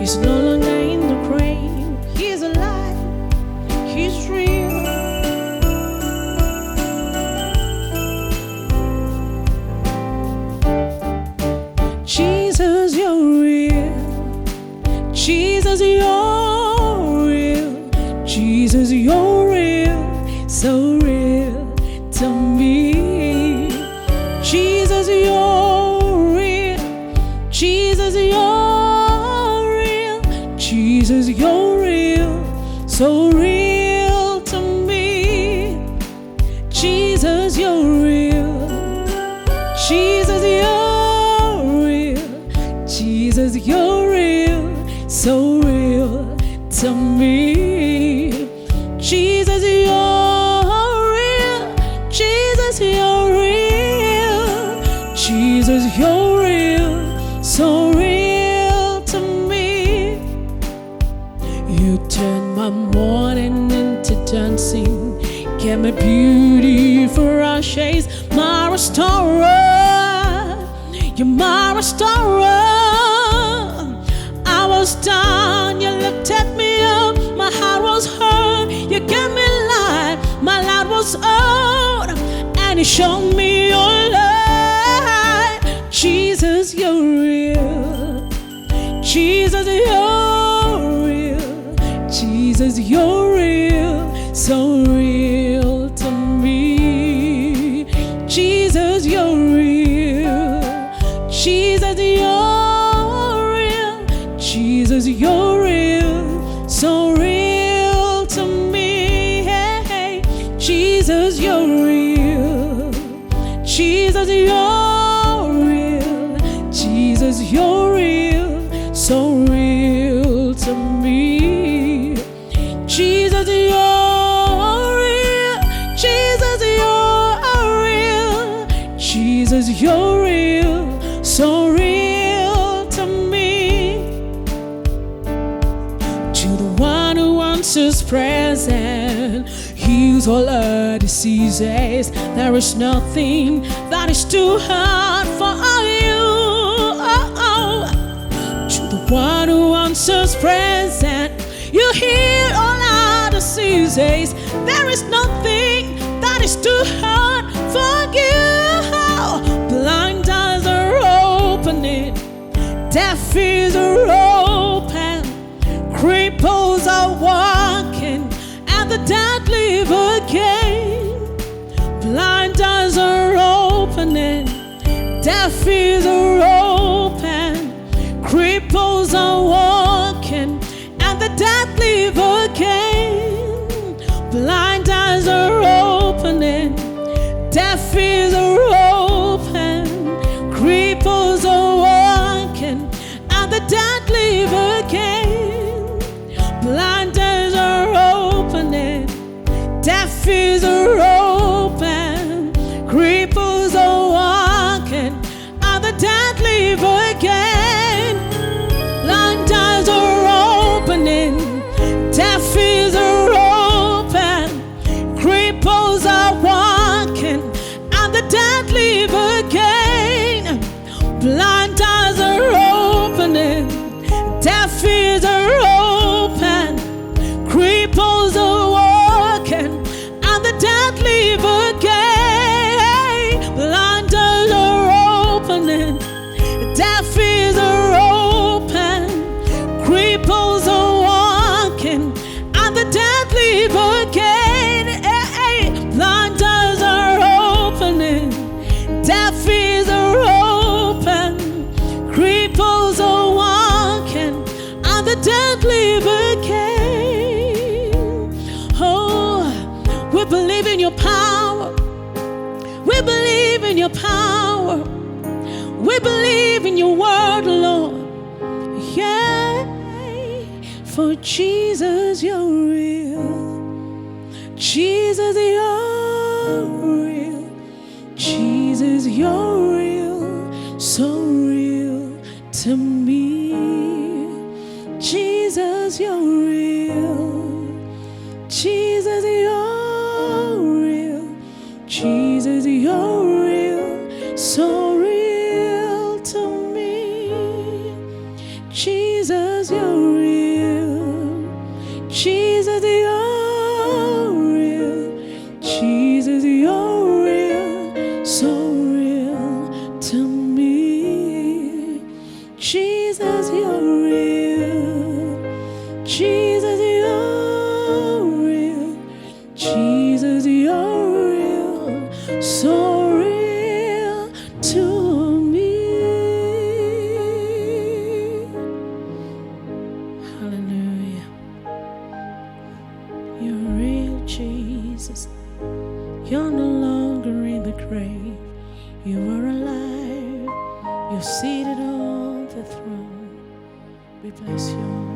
He's no longer in the grave. He's alive. He's real. Jesus, you're real. Jesus, you're real. Jesus, you're real. So real to me. Jesus, you're real. Jesus, you're real. Jesus, you're real. So real to me. Jesus, you're real. Jesus, you're real. Jesus, you're real. So real to me. Jesus, you're real. Jesus, you're real. Jesus, you're real. So real to me. You turn my mourning into dancing, get my beauty for ashes, my restorer. You're my restorer. I was down, you lifted me up. My heart was hurt, you gave me life. My light was out, and you showed me your light. Jesus, you're real. Jesus, you're real. Jesus, you're real. So real to me. Jesus, you're real. Jesus, you're real. Jesus, you're real. So real to me. Hey, Jesus, you're real. Jesus, you're real. Jesus, you're real. So real to me. Jesus, you're real. Jesus, you're real. Jesus, you're real. So real to me. To the one who answers prayers and heals all our diseases, there is nothing that is too hard for you. To the one who answers prayers and you heal all our diseases, there is nothing that is too hard for you. Blind eyes are opening, deaf ears are open, cripples are walking, and the dead live again. Blind eyes are opening, deaf ears are open, cripples are walking, and the dead live again. Blind eyes are opening, deaf ears are open, cripples are walking, and the dead live again. Blind eyes are opening, deaf ears are open, cripples are walking, and the dead live again. Blind eyes are opening, deaf ears are open, cripples are walking, and the dead live again. Blind eyes are opening, deaf ears are open, cripples are walking, and the dead live again. Blind eyes are opening, deaf ears are open, cripples are walking, and the dead live again. Blind eyes are opening, deaf ears are open, cripples are walking, and the dead live again. Oh, we believe in your power. We believe in your power. We believe in your word, Lord. Yeah, for Jesus, you're real. Jesus, you're real. Jesus, you're real. So real to me. Jesus, you're real. Jesus, you're real. Jesus, you're real. So real to me. Jesus, Jesus, you're real. Jesus, you're real. Jesus, you're real. So real to me. Jesus, you're real. Jesus, you're real. Jesus, you're real. So real to me. Hallelujah. You're real, Jesus. You're no longer in the grave. You are alive. You're seated on the throne. We bless you.